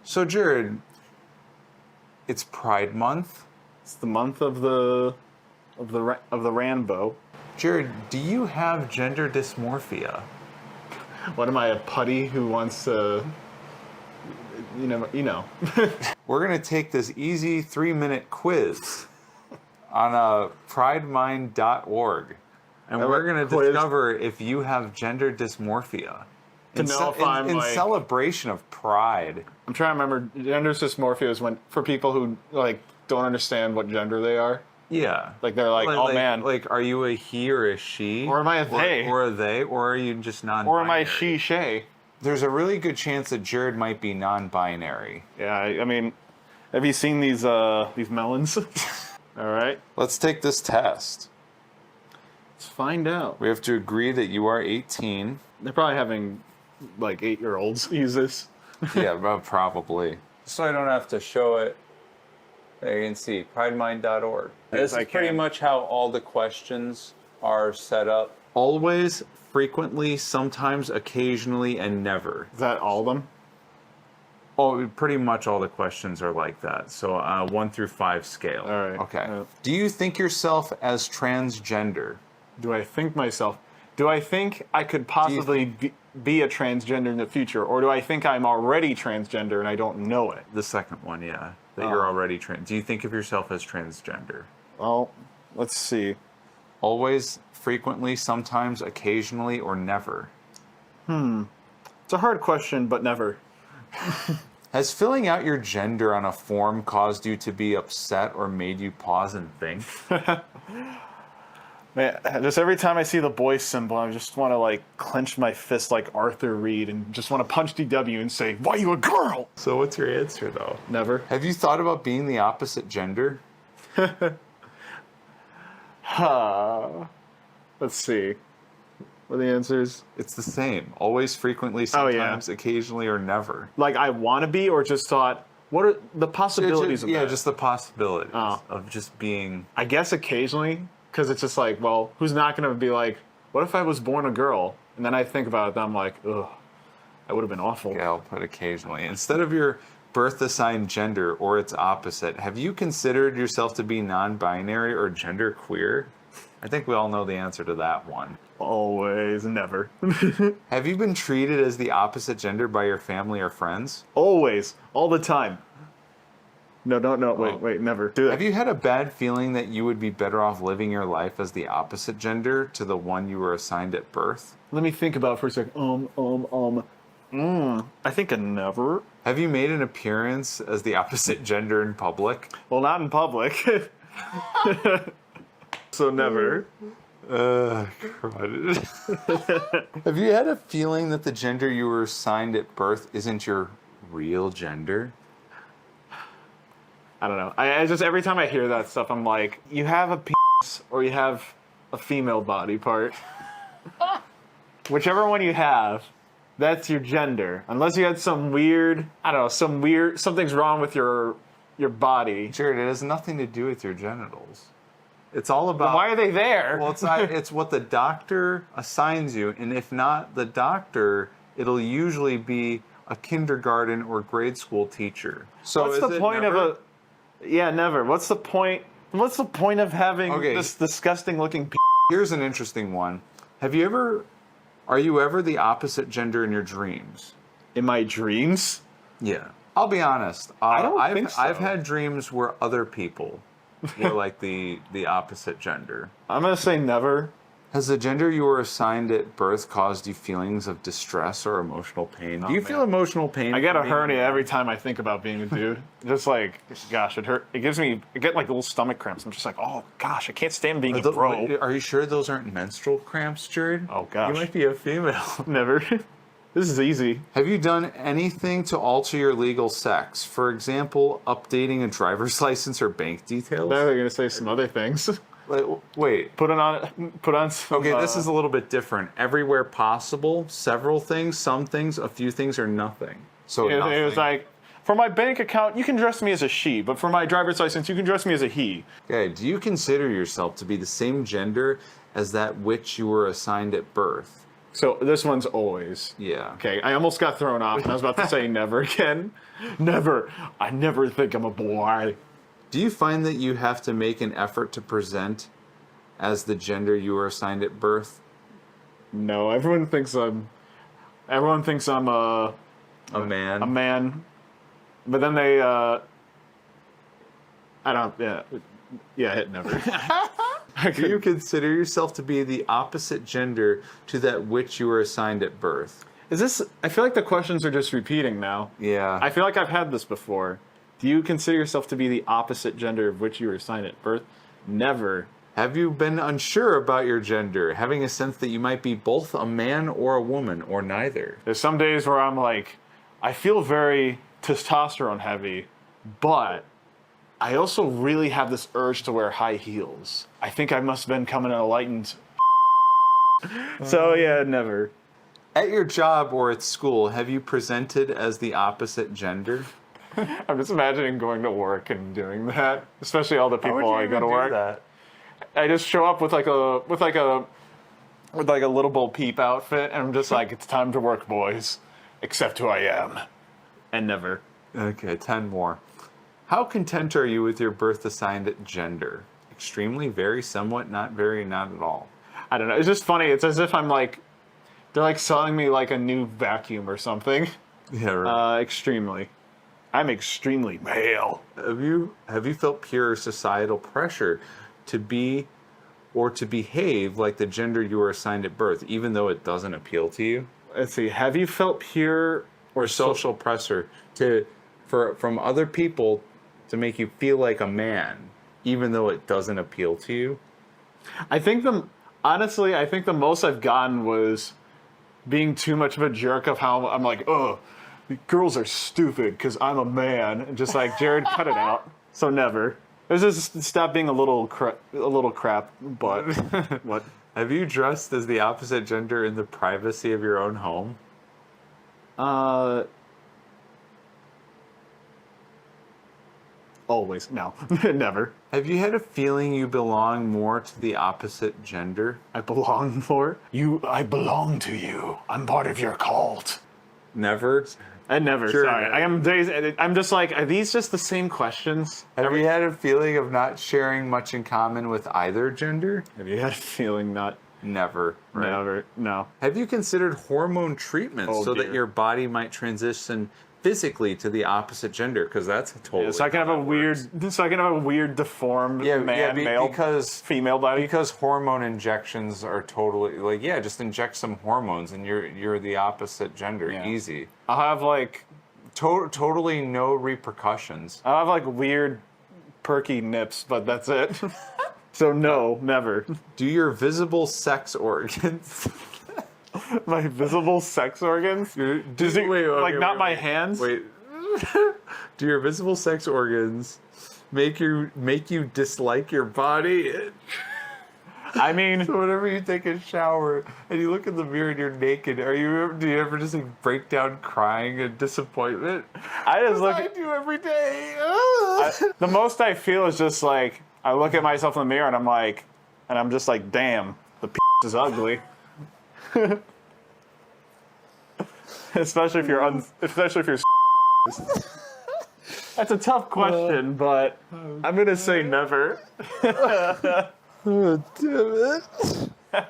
So, Jared, it's Pride Month. It's the month of the Rambo. Jared, do you have gender dysmorphia? What am I, a putty who wants to, you know. We're going to take this easy 3-minute quiz on pridemind.org. And we're going to discover if you have gender dysmorphia. To know if I'm in like... celebration of Pride. I'm trying to remember, gender dysmorphia is when, for people who, like, don't understand what gender they are. Yeah. Like, they're like, oh, man. Like, are you a he or a she? Or am I a they? Or a they? Or are you just non-binary? Or am I she, shay? There's a really good chance that Jared might be non-binary. Yeah, I mean, have you seen these melons? All right. Let's take this test. Let's find out. We have to agree that you are 18. They're probably having, like, 8-year-olds use this. Yeah, well, probably. So I don't have to show it. There you can see, pridemind.org. This is pretty much how all the questions are set up. Always, frequently, sometimes, occasionally, and never. Is that all of them? Oh, pretty much all the questions are like that. So 1 through 5 scale. All right. Okay. Do you think yourself as transgender? Do I think myself? Do I think I could possibly be a transgender in the future? Or do I think I'm already transgender and I don't know it? The second one, yeah. That you're already trans. Do you think of yourself as transgender? Well, let's see. Always, frequently, sometimes, occasionally, or never? It's a hard question, but never. Has filling out your gender on a form caused you to be upset or made you pause and think? Man, just every time I see the boy symbol, I just want to, like, clench my fist like Arthur Reed and just want to punch DW and say, why are you a girl? So what's your answer, though? Never. Have you thought about being the opposite gender? Let's see. What are the answers? It's the same. Always, frequently, sometimes, occasionally, or never. Like, I want to be, or just thought, what are the possibilities of that? Yeah, just the possibilities Oh. of just being... I guess occasionally, because it's just like, well, who's not going to be like, what if I was born a girl? And then I think about it, and I'm like, ugh, that would have been awful. Yeah, I'll put occasionally. Instead of your birth assigned gender or its opposite, have you considered yourself to be non-binary or genderqueer? I think we all know the answer to that one. Always, never. Have you been treated as the opposite gender by your family or friends? Always, all the time. No, wait, never. Do that. Have you had a bad feeling that you would be better off living your life as the opposite gender to the one you were assigned at birth? Let me think about it for a second. I think a never. Have you made an appearance as the opposite gender in public? Well, not in public. So never. Crud. Have you had a feeling that the gender you were assigned at birth isn't your real gender? I don't know. I just, every time I hear that stuff, I'm like, you have a penis or you have a female body part. Whichever one you have, that's your gender. Unless you had some weird, I don't know, something's wrong with your body. Jared, it has nothing to do with your genitals. It's all about... Then why are they there? Well, it's what the doctor assigns you, and if not the doctor, it'll usually be a kindergarten or grade school teacher. So what's the point of a... Yeah, never. What's the point? What's the point of having this disgusting looking Here's an interesting one. Are you ever the opposite gender in your dreams? In my dreams? Yeah. I'll be honest. I don't think so. I've had dreams where other people were like the opposite gender. I'm going to say never. Has the gender you were assigned at birth caused you feelings of distress or emotional pain? Do you feel emotional pain? I get a hernia every time I think about being a dude. Just like, gosh, it hurt. I get like little stomach cramps. I'm just like, oh gosh, I can't stand being a bro. Are you sure those aren't menstrual cramps, Jared? Oh gosh. You might be a female. Never. This is easy. Have you done anything to alter your legal sex? For example, updating a driver's license or bank details? Now they're going to say some other things. Wait. Put on some... Okay, this is a little bit different. Everywhere possible, several things, some things, a few things, or nothing. So nothing. It was like, for my bank account, you can dress me as a she, but for my driver's license, you can dress me as a he. Okay, do you consider yourself to be the same gender as that which you were assigned at birth? So this one's always. Yeah. Okay, I almost got thrown off, and I was about to say never again. Never. I never think I'm a boy. Do you find that you have to make an effort to present as the gender you were assigned at birth? No, everyone thinks I'm a man. A man. But then they I don't hit never. Do you consider yourself to be the opposite gender to that which you were assigned at birth? I feel like the questions are just repeating now. Yeah. I feel like I've had this before. Do you consider yourself to be the opposite gender of which you were assigned at birth? Never. Have you been unsure about your gender, having a sense that you might be both a man or a woman, or neither? There's some days where I'm like, I feel very testosterone heavy, but I also really have this urge to wear high heels. I think I must have been coming enlightened. So yeah, never. At your job or at school, have you presented as the opposite gender? I'm just imagining going to work and doing that, especially all the people I go to work. That? I just show up with like a little Bo Peep outfit, and I'm just like, it's time to work, boys. Accept who I am, and never. Okay, 10 more. How content are you with your birth assigned gender? Extremely, very, somewhat, not very, not at all. I don't know. It's just funny. It's as if I'm like, they're like selling me like a new vacuum or something. Yeah, right. Extremely. I'm extremely male. Have you felt pure societal pressure to be or to behave like the gender you were assigned at birth, even though it doesn't appeal to you? Let's see. Have you felt pure or social pressure from other people to make you feel like a man, even though it doesn't appeal to you? Honestly, I think the most I've gotten was being too much of a jerk of how I'm like, oh, girls are stupid because I'm a man, and just like, Jared, cut it out. So never. Let's just stop being a little crap. But what? Have you dressed as the opposite gender in the privacy of your own home? Always. No. Never. Have you had a feeling you belong more to the opposite gender? I belong more? I belong to you. I'm part of your cult. Never? I never. Sure. Sorry. I'm just like, are these just the same questions? Have you had a feeling of not sharing much in common with either gender? Have you had a feeling not? Never. Right? Never. No. Have you considered hormone treatments that your body might transition physically to the opposite gender? Because that's totally. So I can have a weird, deformed male, female body. Because hormone injections are totally like, just inject some hormones and you're the opposite gender. Yeah. Easy. I'll have like totally no repercussions. I'll have like weird, perky nips, but that's it. So no, never. Do your visible sex organs? My visible sex organs? Not my hands? Wait. Do your visible sex organs make you dislike your body? I mean, so whenever you take a shower and you look in the mirror and you're naked, do you ever just like break down crying in disappointment? I do every day. The most I feel is just like I look at myself in the mirror and I'm just like, damn, the is ugly. especially if you're That's a tough question, but I'm gonna say never. Oh, damn it.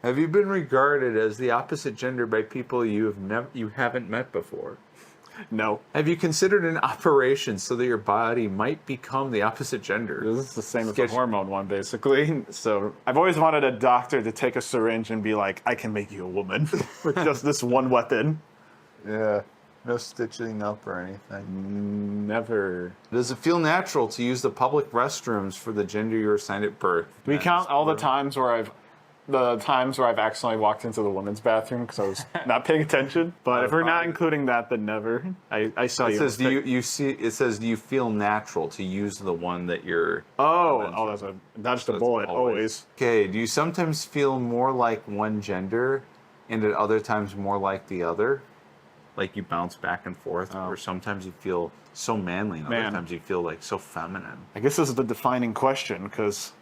Have you been regarded as the opposite gender by people you haven't met before? No. Have you considered an operation so that your body might become the opposite gender? This is the same as the hormone one, basically. So I've always wanted a doctor to take a syringe and be like, I can make you a woman with just this one weapon. Yeah. No stitching up or anything. Never. Does it feel natural to use the public restrooms for the gender you were assigned at birth? We count all the times where I've accidentally walked into the women's bathroom because I was not paying attention. But if we're not including that, then never. I saw you. It says, do you feel natural to use the one that you're... that's that's the bullet, always. Okay, do you sometimes feel more like one gender and at other times more like the other? Like you bounce back and forth, or sometimes you feel so manly and other times you feel like so feminine. I guess this is the defining question because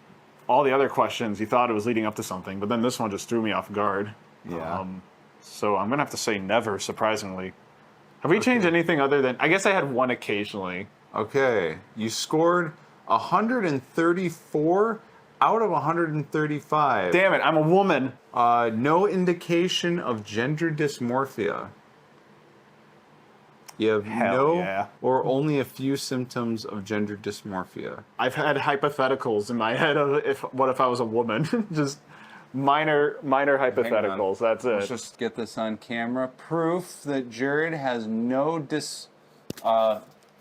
all the other questions you thought it was leading up to something, but then this one just threw me off guard. Yeah. So I'm gonna have to say never. Surprisingly, have we changed anything other than? I guess I had one occasionally. Okay. You scored 134 out of 135. Damn it! I'm a woman. No indication of gender dysmorphia. You have Hell no yeah. or only a few symptoms of gender dysmorphia. I've had hypotheticals in my head of what if I was a woman? Just minor hypotheticals. That's it. Let's just get this on camera. Proof that Jared has no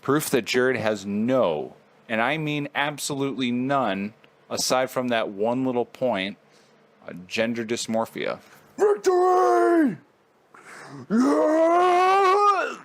proof that Jared has no, and I mean absolutely none, aside from that one little point, gender dysmorphia. Victory! Yeah!